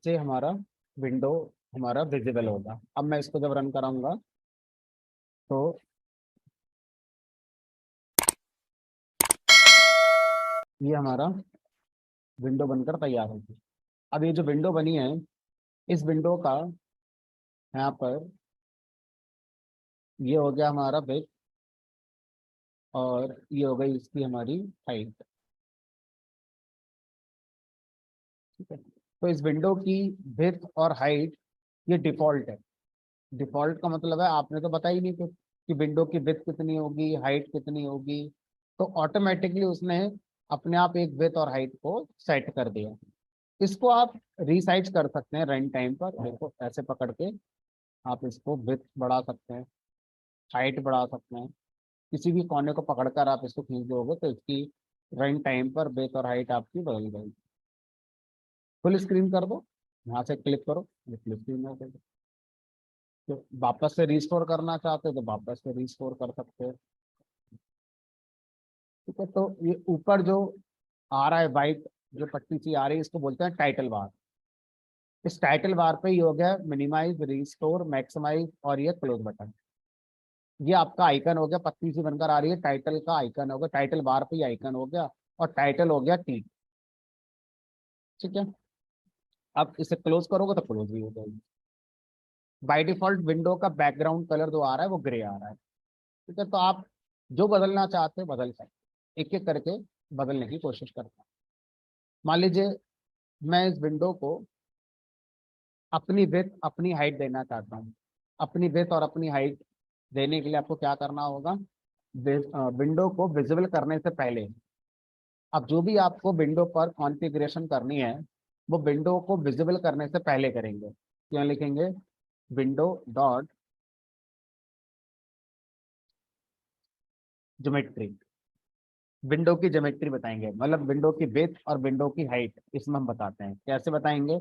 से हमारा विंडो हमारा विजिबल होगा। अब मैं इसको जब रन कराऊंगा तो ये हमारा विंडो बनकर तैयार होगी। अब ये जो विंडो बनी है, इस विंडो का यहाँ पर ये हो गया हमारा विड्थ और ये हो गई इसकी हमारी हाइट। ठीक है, तो इस विंडो की विड्थ और हाइट ये डिफॉल्ट है। डिफॉल्ट का मतलब है आपने तो बताया ही नहीं कुछ कि विंडो की विड्थ कितनी होगी, हाइट कितनी होगी, तो ऑटोमेटिकली उसने अपने आप एक विड्थ और हाइट को सेट कर दिया। इसको आप रिसाइज कर सकते हैं रन टाइम पर। देखो ऐसे पकड़ के आप इसको विड्थ बढ़ा सकते हैं, हाइट बढ़ा सकते हैं। किसी भी कोने को पकड़कर आप इसको खींच दोगे तो इसकी रन टाइम पर विड्थ और हाइट आपकी बदल जाएगी। फुल स्क्रीन कर दो, यहाँ से क्लिक करो, ये फुल स्क्रीन हो गई। तो वापस से रिस्टोर करना चाहते हो तो वापस से रिस्टोर कर सकते हो। ठीक है, तो ये ऊपर जो आ रहा है वाइट जो पट्टी सी आ रही है, इसको बोलते हैं टाइटल बार। इस टाइटल बार पे ये हो गया मिनिमाइज, रिस्टोर, मैक्सिमाइज और ये क्लोज बटन। ये आपका आइकन हो गया, पत्ती सी बनकर आ रही है, टाइटल का आइकन हो गया, टाइटल बार पे ये आइकन हो गया और टाइटल हो गया टी। ठीक है, अब इसे क्लोज करोगे तो क्लोज भी हो जाएगी। बाय डिफॉल्ट विंडो का बैकग्राउंड कलर जो आ रहा है वो ग्रे आ रहा है। ठीक है, तो आप जो बदलना चाहते हैं बदल सकते, एक एक करके बदलने की कोशिश करता हूँ। मान लीजिए मैं इस विंडो को अपनी विड्थ अपनी हाइट देना चाहता हूँ। अपनी विड्थ और अपनी हाइट देने के लिए आपको क्या करना होगा, विंडो को विजिबल करने से पहले अब जो भी आपको विंडो पर कॉन्फ़िगरेशन करनी है वो विंडो को विजिबल करने से पहले करेंगे। क्या लिखेंगे, विंडो डॉट ज्योमेट्री। विंडो की ज्योमेट्री बताएंगे, मतलब विंडो की विड्थ और विंडो की हाइट इसमें हम बताते हैं। कैसे बताएंगे,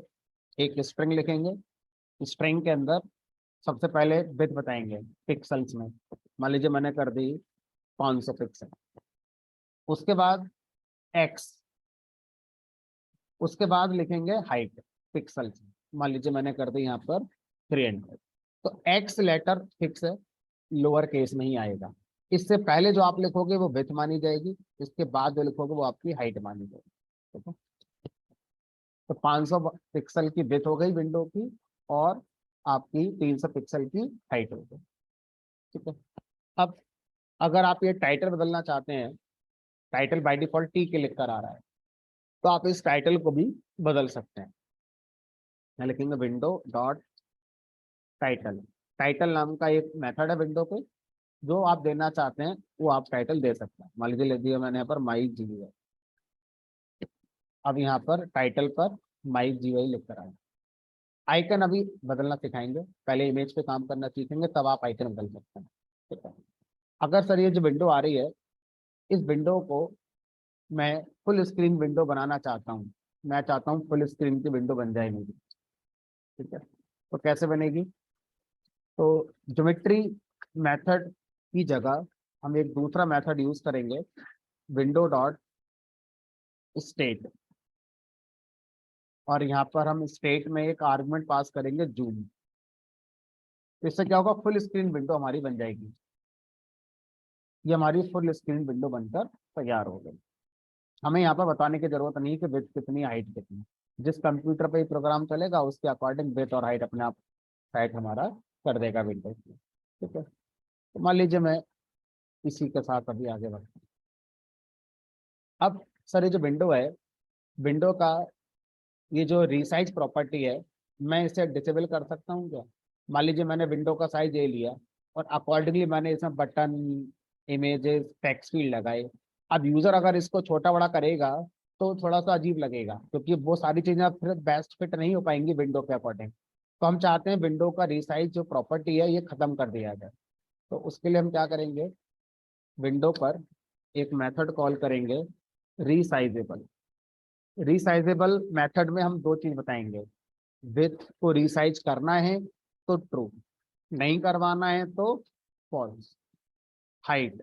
एक स्ट्रिंग लिखेंगे, स्ट्रिंग के अंदर सबसे पहले विड्थ बताएंगे पिक्सल्स में। मान लीजिए मैंने कर दी 500 पिक्सल। उसके बाद एक्स, उसके बाद लिखेंगे हाइट पिक्सल्स। मान लीजिए मैंने कर दी यहाँ पर 300। तो एक्स लेटर फिक्स है, लोअर केस में ही आएगा। इससे पहले जो आप लिखोगे वो विड्थ मानी जाएगी, इसके बाद जो लिखोगे वो आपकी हाइट मानी जाएगी। ठीक है, तो 500 पिक्सल की विड्थ हो गई विंडो की और आपकी 300 पिक्सल की हाइट हो गई। ठीक है, अब अगर आप ये टाइटल बदलना चाहते हैं, टाइटल बाय डिफॉल्ट टी के लिख कर आ रहा है, तो आप इस टाइटल को भी बदल सकते हैं। मैं लिखेंगे विंडो डॉट टाइटल। टाइटल नाम का एक मेथड है विंडो पे, जो आप देना चाहते हैं वो आप टाइटल दे सकते हैं। मान लीजिए लिख दिया मैंने यहाँ पर माई जी। अब यहाँ पर टाइटल पर माई जीवाई लिख कर आए। आइकन अभी बदलना सिखाएंगे, पहले इमेज पे काम करना सीखेंगे तब आप आइकन बदल सकते हैं। ठीक है, अगर सर ये जो विंडो आ रही है इस विंडो को मैं फुल स्क्रीन विंडो बनाना चाहता हूँ, मैं चाहता हूँ फुल स्क्रीन की विंडो बन जाए मेरी। ठीक है, तो कैसे बनेगी, तो ज्योमेट्री मेथड की जगह हम एक दूसरा मेथड यूज करेंगे, विंडो डॉट स्टेट। और यहाँ पर हम स्टेट में एक आर्गुमेंट पास करेंगे जूम। इससे क्या होगा, फुल स्क्रीन विंडो हमारी बन जाएगी। ये हमारी फुल स्क्रीन विंडो बनकर तैयार हो गई। हमें यहाँ पर बताने की जरूरत नहीं कि विड्थ कितनी, हाइट कितनी। जिस कंप्यूटर पे ये प्रोग्राम चलेगा उसके अकॉर्डिंग विड्थ और हाइट अपने आप साइट हमारा कर देगा विंडो। ठीक है, तो मान लीजिए मैं इसी के साथ अभी आगे बढ़ता हूँ। अब सर ये जो विंडो है, विंडो का ये जो रिसाइज प्रॉपर्टी है, मैं इसे डिसेबल कर सकता हूँ क्या। मान लीजिए मैंने विंडो का साइज ले लिया और अकॉर्डिंगली मैंने इसमें बटन, इमेजेस, टेक्स्ट फील्ड लगाए। अब यूजर अगर इसको छोटा बड़ा करेगा तो थोड़ा सा अजीब लगेगा, क्योंकि वो सारी चीजें अब फिर बेस्ट फिट नहीं हो पाएंगी विंडो के अकॉर्डिंग। तो हम चाहते हैं विंडो का रिसाइज जो प्रॉपर्टी है ये खत्म कर दिया जाए। तो उसके लिए हम क्या करेंगे, विंडो पर एक मेथड कॉल करेंगे रीसाइजेबल। रीसाइजेबल मेथड में हम दो चीज बताएंगे, विड्थ को रिसाइज करना है तो ट्रू, नहीं करवाना है तो फॉल्स। हाइट,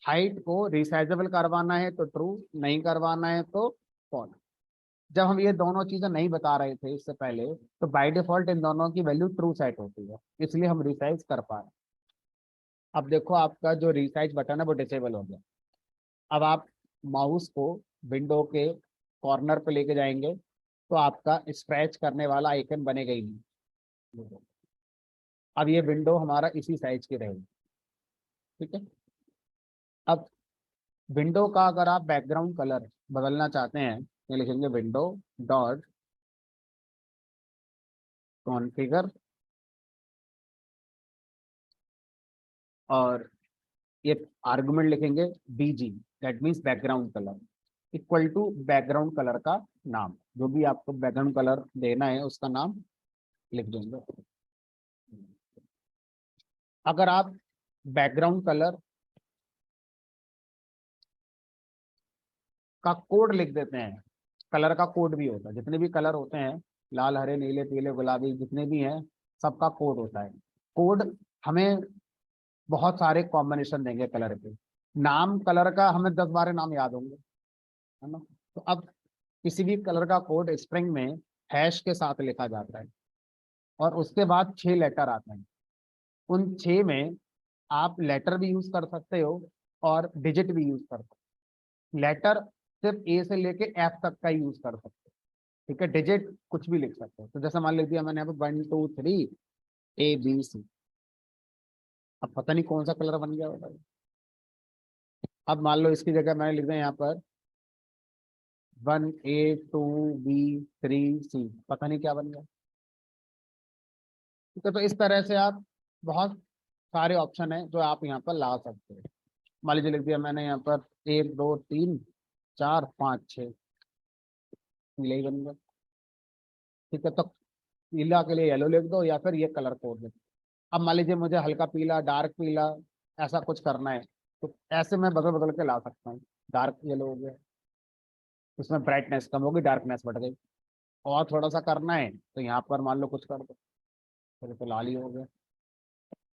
हाइट को रिसाइजेबल करवाना है तो ट्रू, नहीं करवाना है तो फॉल्स। जब हम ये दोनों चीजें नहीं बता रहे थे इससे पहले, तो बाय डिफॉल्ट इन दोनों की वैल्यू ट्रू सेट होती है, इसलिए हम रिसाइज कर पा रहे हैं। अब देखो आपका जो रिसाइज बटन है वो डिसेबल हो गया। अब आप माउस को विंडो के कॉर्नर पे लेके जाएंगे तो आपका स्क्रैच करने वाला आइकन बनेगा ही नहीं। अब ये विंडो हमारा इसी साइज की रहेगी, ठीक है। अब विंडो का अगर आप बैकग्राउंड कलर बदलना चाहते हैं तो लिखेंगे विंडो डॉट कॉन्फ़िगर, और ये आर्गुमेंट लिखेंगे BG, that means background colour, equal to background colour का नाम, जो भी आपको बैकग्राउंड कलर देना है उसका नाम लिख देंगे। अगर आप बैकग्राउंड कलर का कोड लिख देते हैं, कलर का कोड भी होता है, जितने भी कलर होते हैं लाल हरे नीले पीले गुलाबी जितने भी हैं सबका कोड होता है। कोड हमें बहुत सारे कॉम्बिनेशन देंगे कलर के, नाम कलर का हमें 10-12 नाम याद होंगे, है ना। तो अब किसी भी कलर का कोड स्ट्रिंग में हैश के साथ लिखा जाता है, और उसके बाद 6 लेटर आते हैं। उन 6 में आप लेटर भी यूज कर सकते हो और डिजिट भी यूज कर सकते हो। लेटर सिर्फ ए से लेके एफ तक का यूज कर सकते हो, ठीक है। डिजिट कुछ भी लिख सकते हो, तो जैसे मान लीजिए मैंने यहाँ पे 1 2 3 ABC। अब पता नहीं कौन सा कलर बन गया होगा। अब मान लो इसकी जगह मैंने लिख दिया यहाँ पर 1A 2B 3C, पता नहीं क्या बन गया, ठीक है। तो इस तरह से आप बहुत सारे ऑप्शन है जो आप यहाँ पर ला सकते हो। मान लीजिए लिख दिया मैंने यहाँ पर 1 2 3 4 5 6, यही बन गया, ठीक है। तो पीला के लिए येलो लिख दो या फिर ये कलर कोड लिख दो। अब मान लीजिए मुझे हल्का पीला डार्क पीला ऐसा कुछ करना है, तो ऐसे मैं बदल बदल के ला सकता हूँ। डार्क येलो हो गया, उसमें ब्राइटनेस कम होगी, डार्कनेस बढ़ गई। और थोड़ा सा करना है तो यहाँ पर मान लो कुछ कर दो, फिर तो लाल ही हो गया।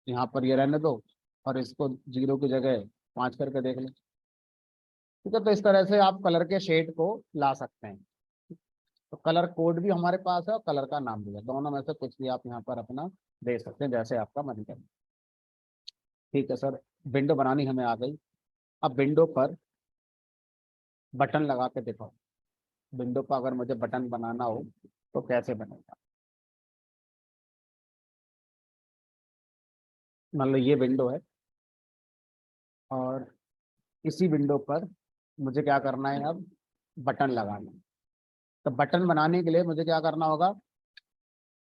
यहाँ पर ये रहने दो और इसको 0 की जगह 5 करके देख लो, ठीक है। तो इस तरह से आप कलर के शेड को ला सकते हैं। तो कलर कोड भी हमारे पास है और कलर का नाम भी है, दोनों में से कुछ भी आप यहाँ पर अपना दे सकते हैं जैसे आपका मन करे, ठीक है सर। विंडो बनानी हमें आ गई। अब विंडो पर बटन लगा के दिखाओ। विंडो पर अगर मुझे बटन बनाना हो तो कैसे बनेगा। मान लो ये विंडो है और इसी विंडो पर मुझे क्या करना है, अब बटन लगाना है। तो बटन बनाने के लिए मुझे क्या करना होगा,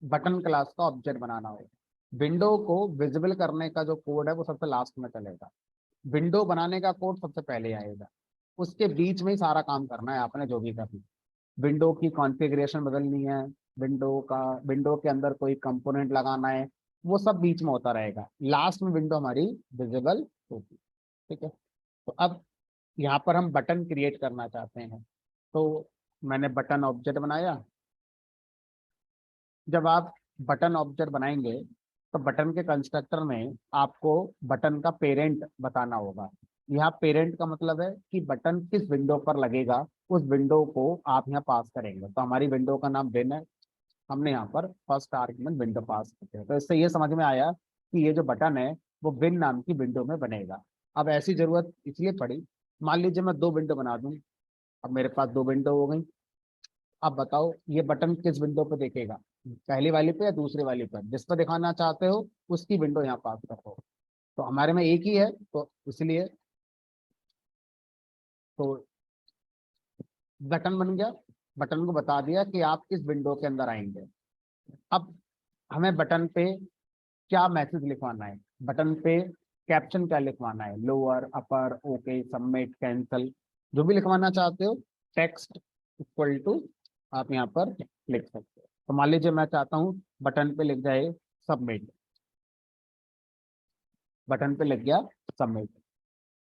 बटन क्लास का ऑब्जेक्ट बनाना होगा। विंडो को विजिबल करने का जो कोड है वो सबसे लास्ट में चलेगा, विंडो बनाने का कोड सबसे पहले आएगा। उसके बीच में ही सारा काम करना है आपने जो भी करना। विंडो की कॉन्फ़िगरेशन बदलनी है, विंडो के अंदर कोई कंपोनेंट लगाना है, वो सब बीच में होता रहेगा, लास्ट में विंडो हमारी विजिबल होगी, ठीक है। तो अब यहाँ पर हम बटन क्रिएट करना चाहते हैं, तो मैंने बटन ऑब्जेक्ट बनाया। जब आप बटन ऑब्जेक्ट बनाएंगे तो बटन के कंस्ट्रक्टर में आपको बटन का पेरेंट बताना होगा। यहाँ पेरेंट का मतलब है कि बटन किस विंडो पर लगेगा, उस विंडो को आप यहाँ पास करेंगे। तो हमारी विंडो का नाम विन है, हमने यहाँ पर फर्स्ट आर्गुमेंट विंडो पास करते हैं। तो इससे ये समझ में आया कि ये जो बटन है वो विन नाम की विंडो में बनेगा। अब ऐसी जरूरत इसलिए पड़ी, मान लीजिए मैं 2 विंडो बना दूं। अब मेरे पास 2 विंडो हो गई। अब बताओ ये बटन किस विंडो पे देखेगा, पहली वाली पे या दूसरी वाली पर, जिस पर दिखाना चाहते हो उसकी विंडो यहाँ पास करो। तो हमारे में एक ही है तो इसलिए तो बटन बन गया। बटन को बता दिया कि आप किस विंडो के अंदर आएंगे। अब हमें बटन पे क्या मैसेज लिखवाना है, बटन पे कैप्शन क्या लिखवाना है, lower upper okay submit cancel, जो भी लिखवाना चाहते हो टेक्स्ट इक्वल टू आप यहाँ पर लिख सकते हो। तो मान लीजिए मैं चाहता हूँ बटन पे लिख जाए सबमिट, बटन पे लग गया सबमिट।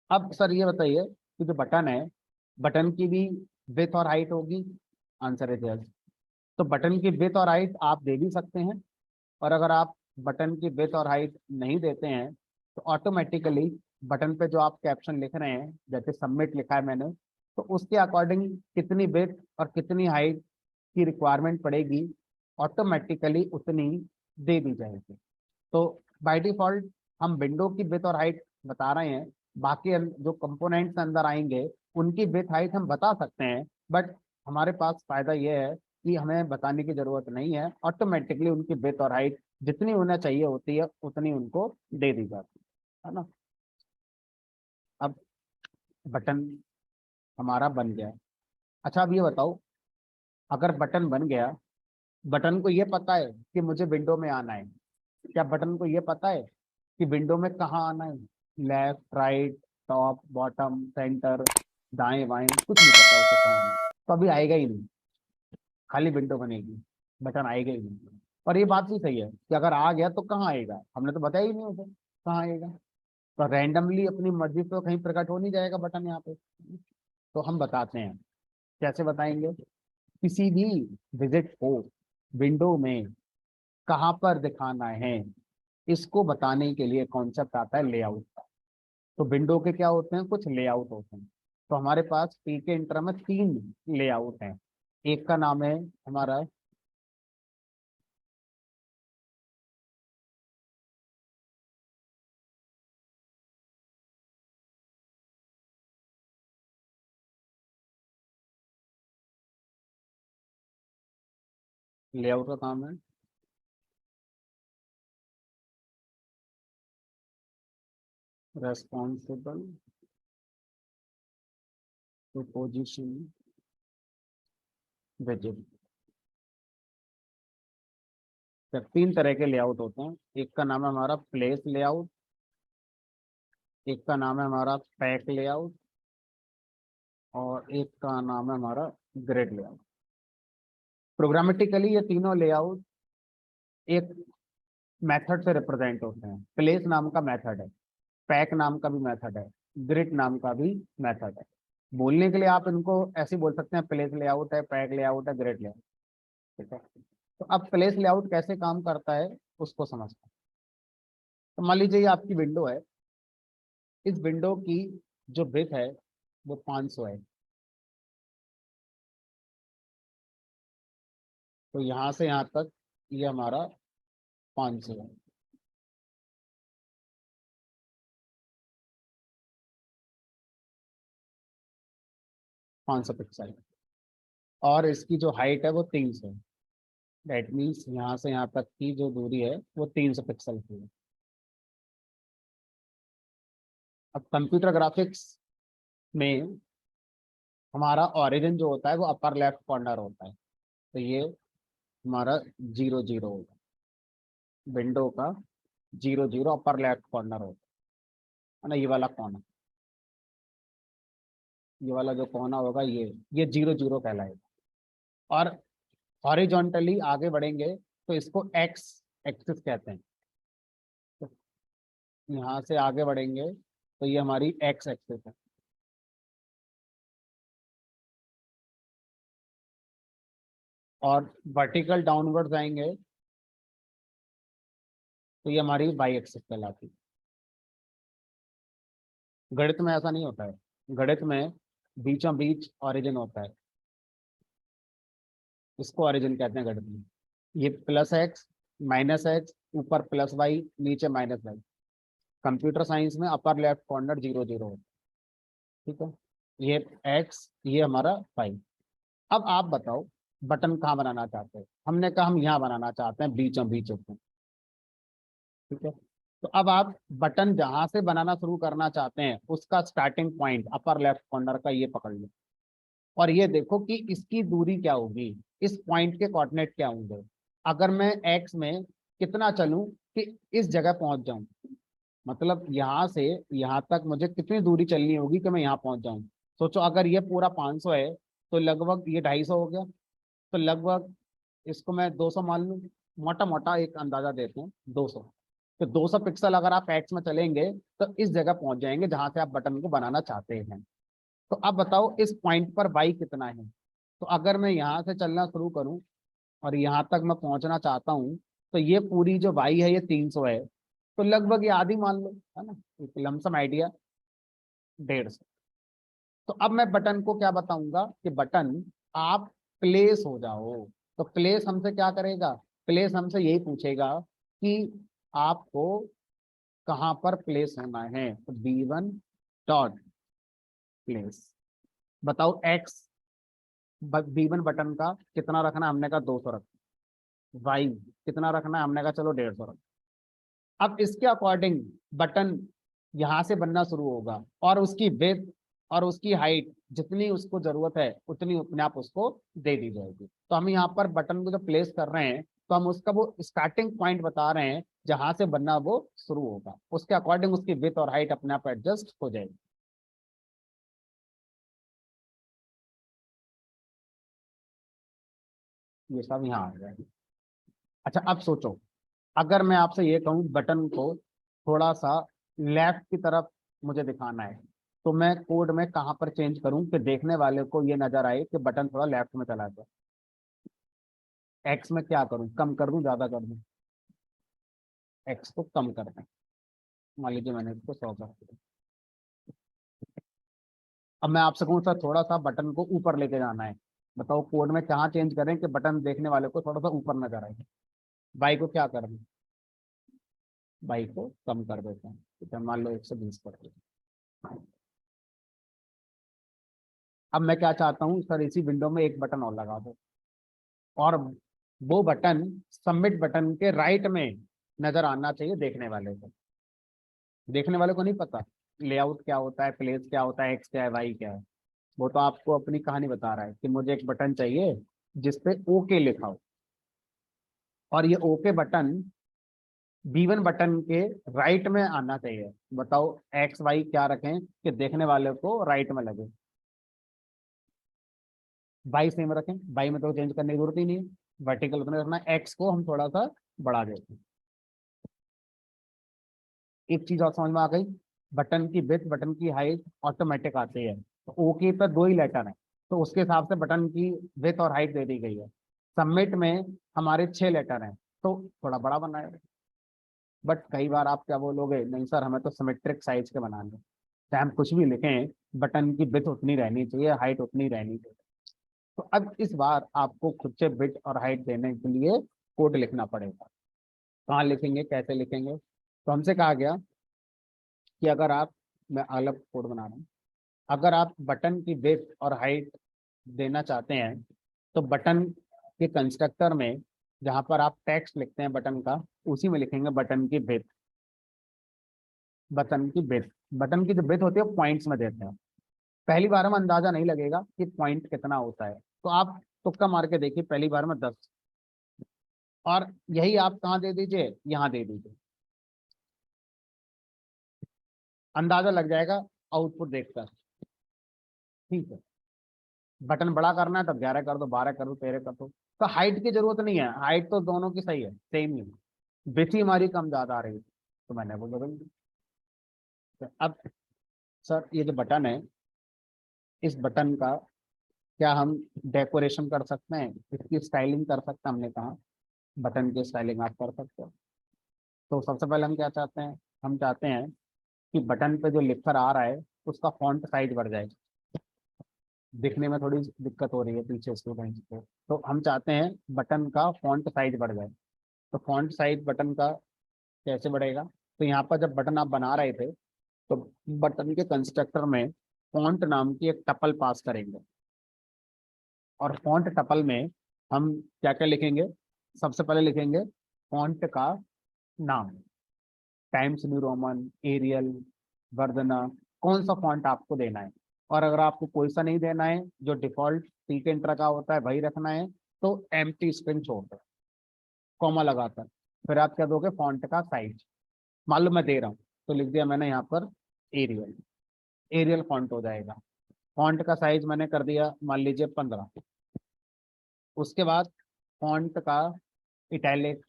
अब सर ये बताइए कि जो बटन है, बटन की भी विड्थ और हाइट होगी, आंसर इज यस। तो बटन की विड्थ और हाइट आप दे भी सकते हैं, और अगर आप बटन की विड्थ और हाइट नहीं देते हैं तो ऑटोमेटिकली बटन पे जो आप कैप्शन लिख रहे हैं, जैसे सबमिट लिखा है मैंने, तो उसके अकॉर्डिंग कितनी विड्थ और कितनी हाइट की रिक्वायरमेंट पड़ेगी ऑटोमेटिकली उतनी दे दी जाएगी। तो बाय डिफॉल्ट हम विंडो की विड्थ और हाइट बता रहे हैं, बाकी जो कंपोनेंट्स अंदर आएंगे उनकी विड्थ हाइट हम बता सकते हैं, बट हमारे पास फायदा ये है कि हमें बताने की जरूरत नहीं है, ऑटोमेटिकली उनकी विड्थ और हाइट जितनी होना चाहिए होती है उतनी उनको दे दी जाती है ना। अब बटन हमारा बन गया। अच्छा अब ये बताओ, अगर बटन बन गया, बटन को ये पता है कि मुझे विंडो में आना है? क्या बटन को ये पता है कि विंडो में कहाँ आना है? Left, right, top, bottom, centre, दाएं बाएं, कुछ नहीं पता उसे कहाँ आना है। तो अभी आएगा ही नहीं, खाली विंडो बनेगी, बटन आएगा ही नहीं। और ये बात भी सही है कि अगर आ गया तो कहाँ आएगा, हमने तो बताया ही नहीं उसे कहाँ आएगा। तो रैंडमली अपनी मर्जी से तो कहीं प्रकट हो नहीं जाएगा बटन यहाँ पे। तो हम बताते हैं, कैसे बताएंगे। किसी भी विजिट को विंडो में कहाँ पर दिखाना है, इसको बताने के लिए कॉन्सेप्ट आता है लेआउट का। तो विंडो के क्या होते हैं, कुछ लेआउट होते हैं। तो हमारे पास पी के इंटर में 3 लेआउट हैं। एक का नाम है हमारा लेआउट का काम है रेस्पॉन्सिबल टू पोजीशन विजिट। 3 तरह के लेआउट होते हैं। एक का नाम है हमारा प्लेस लेआउट, एक का नाम है हमारा पैक लेआउट, और एक का नाम है हमारा ग्रिड लेआउट। प्रोग्रामेटिकली ये तीनों लेआउट एक मेथड से रिप्रेजेंट होते हैं। प्लेस नाम का मेथड है, पैक नाम का भी मेथड है, ग्रिड नाम का भी मेथड है। बोलने के लिए आप इनको ऐसे ही बोल सकते हैं, प्लेस लेआउट है, पैक लेआउट है, ग्रिड लेआउट। ठीक है। तो अब प्लेस लेआउट कैसे काम करता है उसको समझते हैं। तो मान लीजिए ये आपकी विंडो है, इस विंडो की जो विड्थ है वो 500 है। तो यहाँ से यहाँ तक ये हमारा 500 है। 500 पिक्सल। और इसकी जो हाइट है वो 300 है। दैट मीन्स यहाँ से यहाँ तक की जो दूरी है वो 300 पिक्सल की है। अब कंप्यूटर ग्राफिक्स में हमारा ओरिजिन जो होता है वो अपर लेफ्ट कॉर्नर होता है। तो ये हमारा 0 0 होगा, विंडो का 0 0 अपर लेफ्ट कॉर्नर होता है ना। ये वाला कोना, ये वाला जो कोना होगा ये 0 0 कहलाएगा। और हॉरिजॉन्टली आगे बढ़ेंगे तो इसको एक्स एक्सिस कहते हैं। तो यहाँ से आगे बढ़ेंगे तो ये हमारी एक्स एक्सिस है। और वर्टिकल डाउनवर्ड जाएंगे तो ये हमारी वाई एक्सिस कहलाती है। गणित में ऐसा नहीं होता है, गणित में बीचों बीच ऑरिजिन होता है, इसको ऑरिजिन कहते हैं गणित में। ये प्लस एक्स माइनस एक्स, ऊपर प्लस वाई, नीचे माइनस वाई। कंप्यूटर साइंस में अपर लेफ्ट कॉर्नर 0 0 होता है। ठीक है। ये एक्स, ये हमारा वाई। अब आप बताओ बटन कहाँ बनाना चाहते हैं? हमने कहा हम यहाँ बनाना चाहते हैं, बीचों बीच होते हैं। ठीक है। तो अब आप बटन जहां से बनाना शुरू करना चाहते हैं उसका starting point upper left corner का ये पकड़ लो, और ये देखो कि इसकी दूरी क्या होगी, इस पॉइंट के कोऑर्डिनेट क्या होंगे। अगर मैं एक्स में कितना चलूं कि इस जगह पहुंच जाऊं, मतलब यहाँ से यहाँ तक मुझे कितनी दूरी चलनी होगी कि मैं यहाँ पहुंच जाऊं। सोचो अगर ये पूरा 500 है तो लगभग ये 250 हो गया। तो लगभग इसको मैं 200 मान लूँ, मोटा मोटा एक अंदाजा देते हैं 200। तो 200 पिक्सल अगर आप एक्स में चलेंगे तो इस जगह पहुंच जाएंगे जहां से आप बटन को बनाना चाहते हैं। तो अब बताओ इस पॉइंट पर वाई कितना है। तो अगर मैं यहाँ से चलना शुरू करूँ और यहाँ तक मैं पहुंचना चाहता हूँ, तो ये पूरी जो वाई है ये 300 है। तो लगभग ये आधी मान लो, है ना, एक लमसम आइडिया 150। तो अब मैं बटन को क्या बताऊंगा कि बटन आप प्लेस हो जाओ। तो प्लेस हमसे क्या करेगा, प्लेस हमसे यही पूछेगा कि आपको कहां पर प्लेस होना है। तो B1 डॉट प्लेस, बताओ एक्स, B1 बटन का कितना रखना है, हमने कहा 200 रखना। वाई कितना रखना है, हमने कहा चलो 150 रखना। अब इसके अकॉर्डिंग बटन यहां से बनना शुरू होगा, और उसकी विड्थ और उसकी हाइट जितनी उसको जरूरत है उतनी अपने आप उसको दे दी जाएगी। तो हम यहाँ पर बटन को जो प्लेस कर रहे हैं, तो हम उसका वो स्टार्टिंग पॉइंट बता रहे हैं जहां से बनना वो शुरू होगा, उसके अकॉर्डिंग उसकी विड्थ और हाइट अपने आप एडजस्ट हो जाएगी। ये सब यहाँ आ जाएगा। अच्छा अब सोचो, अगर मैं आपसे ये कहूँ बटन को थोड़ा सा लेफ्ट की तरफ मुझे दिखाना है, तो मैं कोड में कहाँ पर चेंज करूँ कि देखने वाले को ये नजर आए कि बटन थोड़ा लेफ्ट में चला जाए। एक्स में क्या करूँ, कम कर दूं ज्यादा कर दूं, एक्स को कम कर दें। मान लीजिए मैंने इसको 100 कर दिया। अब मैं आपसे कहूँ सर थोड़ा सा बटन को ऊपर लेके जाना है, बताओ कोड में कहाँ चेंज करें कि बटन देखने वाले को थोड़ा सा ऊपर नजर आए। बाई को क्या कर दूं, बाई को कम कर देते हैं, ठीक है, मान लो 120 कर देते हैं। अब मैं क्या चाहता हूँ सर, इसी विंडो में एक बटन और लगा दो, और वो बटन सबमिट बटन के राइट में नजर आना चाहिए देखने वाले को। देखने वाले को नहीं पता लेआउट क्या होता है, प्लेस क्या होता है, एक्स क्या है, वाई क्या है। वो तो आपको अपनी कहानी बता रहा है कि मुझे एक बटन चाहिए जिसपे ओके लिखा हो, और ये ओके बटन B1 बटन के राइट में आना चाहिए। बताओ एक्स वाई क्या रखें कि देखने वाले को राइट में लगे। बाई सेम रखें, बाई में तो चेंज करने की जरूरत ही नहीं है, वर्टिकल उतना रखना। एक्स को हम थोड़ा सा बढ़ा देते हैं। एक चीज और समझ में आ गई, बटन की विड्थ बटन की हाइट ऑटोमेटिक आती है। तो ओके पर 2 ही लेटर है, तो उसके हिसाब से बटन की विड्थ और हाइट दे दी गई है। सबमिट में हमारे 6 लेटर हैं, तो थोड़ा बड़ा बनाएगा। बट कई बार आप क्या बोलोगे, नहीं सर हमें तो सिमेट्रिक साइज के बनाने हैं। चाहे हम कुछ भी लिखें, बटन की विड्थ उतनी रहनी चाहिए, हाइट उतनी रहनी चाहिए। तो अब इस बार आपको खुद से विड्थ और हाइट देने के लिए कोड लिखना पड़ेगा। कहाँ लिखेंगे, कैसे लिखेंगे, तो हमसे कहा गया कि अगर आप, मैं अलग कोड बना रहा हूँ, अगर आप बटन की विड्थ और हाइट देना चाहते हैं, तो बटन के कंस्ट्रक्टर में जहां पर आप टेक्स्ट लिखते हैं बटन का, उसी में लिखेंगे बटन की विड्थ। बटन की विड्थ, बटन की जो विड्थ होती है पॉइंट्स में देते हैं। पहली बार में अंदाजा नहीं लगेगा कि पॉइंट कितना होता है, तो आप तुक्का मार के देखिए, पहली बार में 10, और यही आप कहाँ दे दीजिए, यहाँ दे दीजिए, अंदाजा लग जाएगा आउटपुट देखकर। ठीक है, बटन बड़ा करना है तो 11 कर दो, 12 कर दो, 13 कर दो। तो हाइट की जरूरत नहीं है, हाइट तो दोनों की सही है, सेम ही है। बेची हमारी कम ज्यादा आ रही है, तो मैंने वो बदल दी। तो अब सर ये जो बटन है, इस बटन का क्या हम डेकोरेशन कर सकते हैं, इसकी स्टाइलिंग कर सकते हैं, हमने कहा बटन की स्टाइलिंग आप कर सकते हो। तो सबसे पहले हम क्या चाहते हैं, हम चाहते हैं कि बटन पे जो लिखकर आ रहा है उसका फॉन्ट साइज बढ़ जाए। दिखने में थोड़ी दिक्कत हो रही है पीछे स्टूडेंट्स को, तो हम चाहते हैं बटन का फॉन्ट साइज बढ़ जाए। तो फॉन्ट साइज बटन का कैसे बढ़ेगा, तो यहाँ पर जब बटन आप बना रहे थे, तो बटन के कंस्ट्रक्टर में फॉन्ट नाम की एक टपल पास करेंगे, और फॉन्ट टपल में हम क्या क्या लिखेंगे, सबसे पहले लिखेंगे फॉन्ट का नाम, times new Roman, aerial, Vardhana, कौन सा फॉन्ट आपको देना है। और अगर आपको कोई सा नहीं देना है, जो डिफॉल्ट टीक एंटर का होता है वही रखना है, तो एम्प्टी स्ट्रिंग छोड़ दो, कॉमा लगाकर। फिर आप क्या दोगे, फॉन्ट का साइज, मान लो मैं दे रहा हूँ, तो लिख दिया मैंने यहाँ पर एरियल, एरियल फॉन्ट हो जाएगा। फॉन्ट का साइज मैंने कर दिया मान लीजिए 15। उसके बाद फॉन्ट का इटैलिक,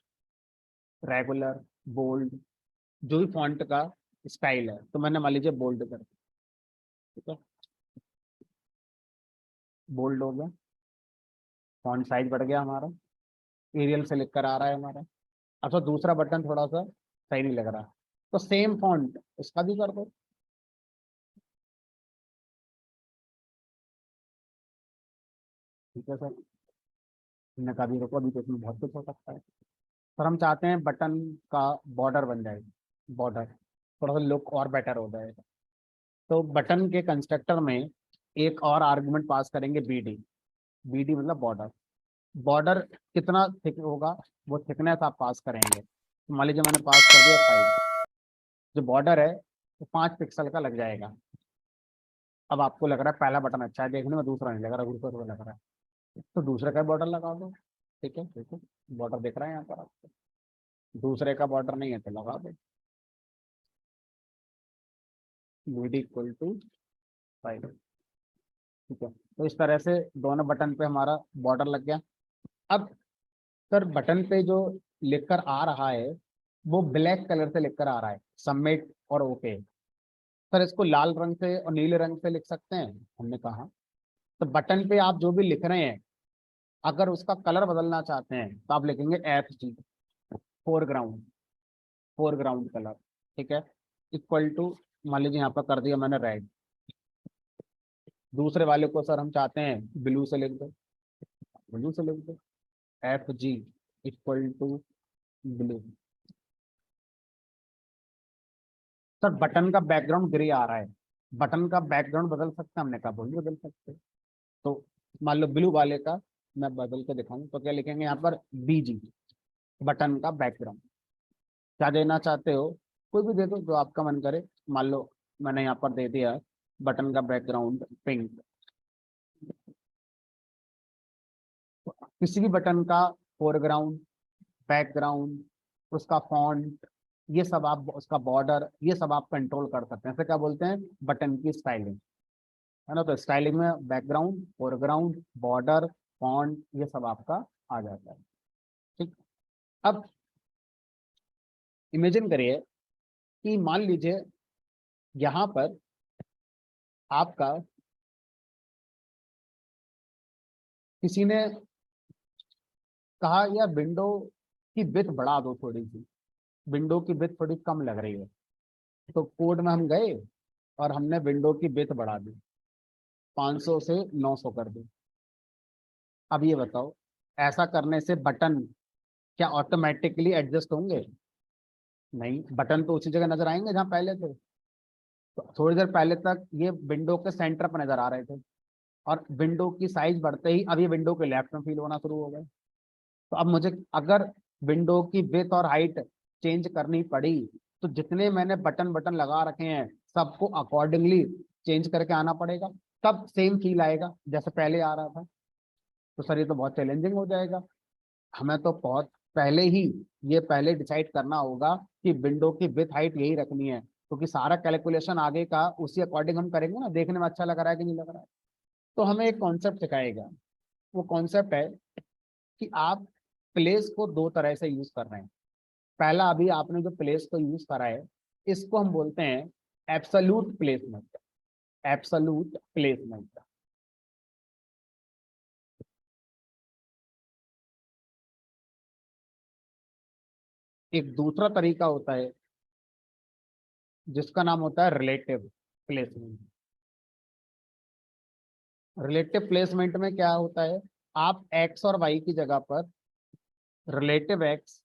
रेगुलर, बोल्ड, जो भी फॉन्ट का स्टाइल है, तो मैंने मान लीजिए बोल्ड कर दिया। ठीक है, बोल्ड हो गया, फॉन्ट साइज बढ़ गया हमारा, एरियल से लिखकर आ रहा है हमारा। अच्छा दूसरा बटन थोड़ा सा सही नहीं लग रहा, तो सेम फॉन्ट इसका भी कर दो। ठीक है सर, हमने कहा भी रुको, अभी तो इसमें बहुत कुछ हो सकता है। पर हम चाहते हैं बटन का बॉर्डर बन जाए, बॉर्डर थोड़ा सा लुक और बेटर हो जाएगा। तो बटन के कंस्ट्रक्टर में एक और आर्गुमेंट पास करेंगे बी डी। बी डी मतलब बॉर्डर। बॉर्डर कितना थिक होगा वो थिकनेस आप पास करेंगे। तो मान लीजिए मैंने पास कर दिया 5। जो बॉर्डर है वो 5 पिक्सल का लग जाएगा। अब आपको लग रहा है पहला बटन अच्छा है देखने में, दूसरा नहीं लग रहा, ऊपर को लग रहा है, तो दूसरे का बॉर्डर लगा दो। ठीक है, देखो बॉर्डर दिख रहा है यहाँ पर आपको। दूसरे का बॉर्डर नहीं है तो लगा दो, बी डी इक्वल टू 5। ठीक है, तो इस तरह से दोनों बटन पे हमारा बॉर्डर लग गया। अब सर बटन पे जो लिखकर आ रहा है वो ब्लैक कलर से लिखकर आ रहा है, सबमिट और ओके। सर इसको लाल रंग से और नीले रंग से लिख सकते हैं, हमने कहा। तो बटन पे आप जो भी लिख रहे हैं अगर उसका कलर बदलना चाहते हैं तो आप लिखेंगे F G, foreground, foreground colour. ठीक है, इक्वल टू, मान लीजिए यहाँ पर कर दिया मैंने रेड। दूसरे वाले को सर हम चाहते हैं ब्लू से लिख दो, ब्लू से लिख दो, F G equal to blue. Sir button का बैकग्राउंड ग्रे आ रहा है, बटन का बैकग्राउंड बदल सकते हैं, हमने कहा बोलिए बदल सकते हैं। तो मान लो ब्लू वाले का मैं बदल के दिखाऊं तो क्या लिखेंगे यहाँ पर, बीजी, बटन का बैकग्राउंड। क्या देना चाहते हो, कोई भी दे दो जो आपका मन करे। मान लो मैंने यहाँ पर दे दिया बटन का बैकग्राउंड पिंक। किसी भी बटन का फोरग्राउंड, बैकग्राउंड, उसका फॉन्ट, ये सब आप, उसका बॉर्डर, ये सब आप कंट्रोल कर सकते हैं। इसे क्या बोलते हैं, बटन की स्टाइलिंग, है ना। तो स्टाइलिंग में बैकग्राउंड, फोरग्राउंड, बॉर्डर, फॉन्ट, ये सब आपका आ जाता है। ठीक। अब इमेजिन करिए कि मान लीजिए यहाँ पर आपका किसी ने कहा यार विंडो की विड्थ बढ़ा दो थोड़ी सी, विंडो की विड्थ थोड़ी कम लग रही है। तो कोड में हम गए और हमने विंडो की विड्थ बढ़ा दी, 500 से 900 कर दी। अब ये बताओ, ऐसा करने से बटन क्या ऑटोमेटिकली एडजस्ट होंगे? नहीं, बटन तो उसी जगह नजर आएंगे जहां पहले थे। तो थोड़ी देर पहले तक ये विंडो के सेंटर पर नजर आ रहे थे, और विंडो की साइज बढ़ते ही अब ये विंडो के लेफ्ट में फील होना शुरू हो गए। तो अब मुझे अगर विंडो की विड्थ और हाइट चेंज करनी पड़ी तो जितने मैंने बटन बटन लगा रखे हैं सबको अकॉर्डिंगली चेंज करके आना पड़ेगा, तब सेम फील आएगा जैसे पहले आ रहा था। तो सर ये तो बहुत चैलेंजिंग हो जाएगा। हमें तो बहुत पहले ही ये पहले डिसाइड करना होगा कि विंडो की विथ हाइट यही रखनी है, क्योंकि सारा कैलकुलेशन आगे का उसी अकॉर्डिंग हम करेंगे ना, देखने में अच्छा लग रहा है कि नहीं लग रहा है। तो हमें एक कॉन्सेप्ट सिखाएगा। वो कॉन्सेप्ट है कि आप प्लेस को दो तरह से यूज कर रहे हैं। पहला, अभी आपने जो प्लेस को यूज करा है इसको हम बोलते हैं एब्सोल्यूट प्लेसमेंट, एब्सोल्यूट प्लेसमेंट। एक दूसरा तरीका होता है जिसका नाम होता है रिलेटिव प्लेसमेंट। रिलेटिव प्लेसमेंट में क्या होता है, आप एक्स और वाई की जगह पर रिलेटिव एक्स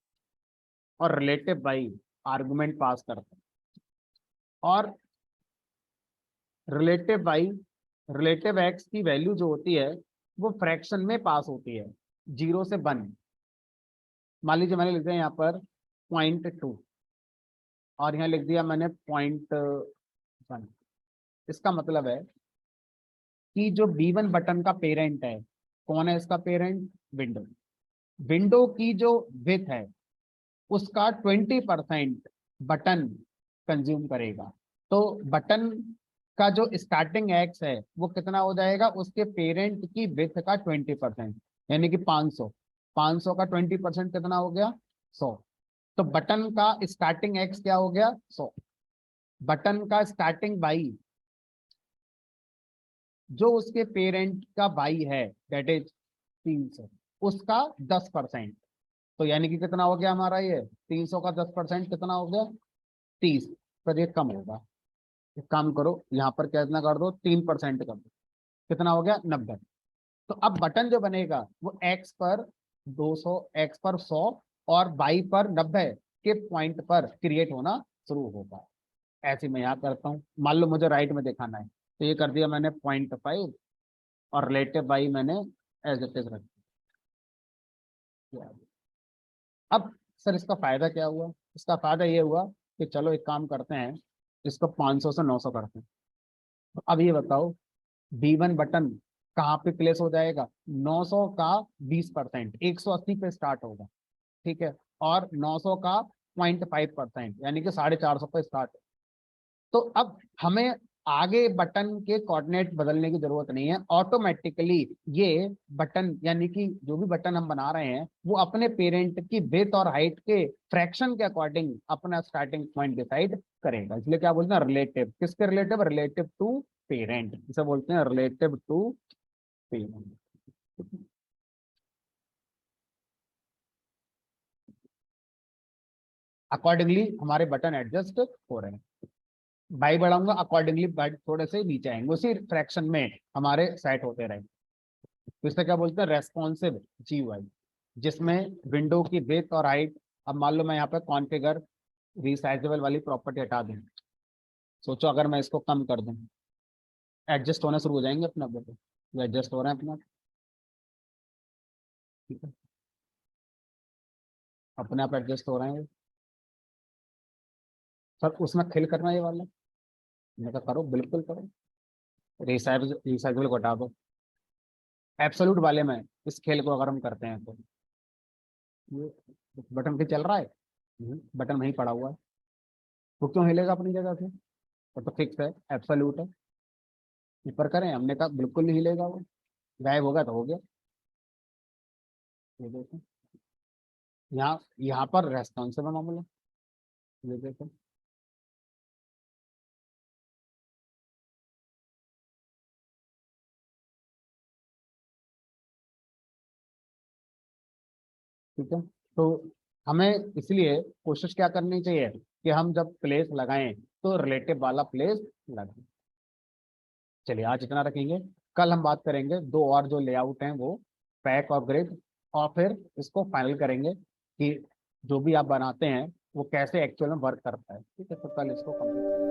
और रिलेटिव वाई आर्गुमेंट पास करते हैं, और रिलेटिव वाई, रिलेटिव एक्स की वैल्यू जो होती है वो फ्रैक्शन में पास होती है, 0 से 1। मान लीजिए मैंने लिख दिया यहाँ पर 0.2 और यहाँ लिख दिया मैंने 0.1। इसका मतलब है कि जो B1 बटन का पेरेंट है, कौन है इसका पेरेंट, विंडो। विंडो की जो विड्थ है उसका 20% बटन कंज्यूम करेगा। तो बटन का जो स्टार्टिंग एक्स है वो कितना हो जाएगा, उसके पेरेंट की विड्थ का 20%, यानी कि 500। 500 का 20% कितना हो गया, 100। तो बटन का स्टार्टिंग एक्स क्या हो गया, 100। बटन का स्टार्टिंग वाई जो उसके पेरेंट का वाई है, दैट इज 300, उसका 10%। तो यानी कि कितना हो गया हमारा ये, 300 का 10% कितना हो गया, 30। पर ये कम होगा, एक काम करो यहाँ पर कितना कर दो, 3% कर दो, कितना हो गया, 90। तो अब बटन जो बनेगा वो एक्स पर 200 x पर 100 और y पर 90 के पॉइंट पर क्रिएट होना शुरू होगा। ऐसे मैं यहाँ करता हूँ, मान लो मुझे राइट में दिखाना है, तो ये कर दिया मैंने 0.5 और रिलेटिव y मैंने एज इट इज रख दिया। अब सर इसका फायदा क्या हुआ? इसका फायदा ये हुआ कि चलो एक काम करते हैं, इसको 500 से 900 करते हैं। तो अब ये बताओ B1 बटन कहाँ पे प्लेस हो जाएगा? 900 का 20%, 180 पे स्टार्ट होगा, ठीक है, और 900 का 0.5% यानी कि 450 पे स्टार्ट। तो अब हमें आगे बटन के कोऑर्डिनेट बदलने की जरूरत नहीं है, ऑटोमेटिकली ये बटन यानी कि जो भी बटन हम बना रहे हैं वो अपने पेरेंट की विड्थ और हाइट के फ्रैक्शन के अकॉर्डिंग अपना स्टार्टिंग पॉइंट डिसाइड करेगा। इसलिए क्या बोलते हैं रिलेटिव, किसके रिलेटिव? रिलेटिव टू पेरेंट, इसे बोलते हैं रिलेटिव टू पेरेंट। अकॉर्डिंगली हमारे बटन एडजस्ट हो रहे हैं, बाई बढ़ाऊंगा अकॉर्डिंगली थोड़े से नीचे आएंगे, उसी फ्रैक्शन में हमारे सेट होते रहेंगे। तो इससे क्या बोलते हैं रेस्पॉन्सिव GUI, जिसमें विंडो की विड्थ और हाइट, अब मान लो मैं यहाँ पे कॉन्फ़िगर रिसाइजेबल वाली प्रॉपर्टी हटा दूं, सोचो अगर मैं इसको कम कर दूं, एडजस्ट होना शुरू हो जाएंगे अपने आप, ये एडजस्ट हो रहे हैं अपने आप, ठीक है, अपने आप एडजस्ट हो रहे हैं। सर उसमें खेल करना ये वाला, मैं कहा करो बिल्कुल करो, रिसाइजेबल को हटा दो। एब्सोल्यूट वाले में इस खेल को अगर हम करते हैं तो ये बटन पे चल रहा है, बटन वहीं पड़ा हुआ है, वो क्यों हिलेगा अपनी जगह से? वो तो फिक्स है, एब्सोल्यूट है। ऊपर करें, हमने कहा बिल्कुल नहीं हिलेगा, वो गायब होगा तो हो गया। ये देखो, यहाँ यहाँ पर रेस्पॉन्सिव है मामला, ये देखो, ठीक है। तो हमें इसलिए कोशिश क्या करनी चाहिए कि हम जब प्लेस लगाएं तो रिलेटिव वाला प्लेस लगाएं। चलिए आज इतना रखेंगे, कल हम बात करेंगे दो और जो लेआउट हैं वो पैक और ग्रिड, और फिर इसको फाइनल करेंगे कि जो भी आप बनाते हैं वो कैसे एक्चुअल में वर्क करता है, ठीक है, तो कल इसको कंप्लीट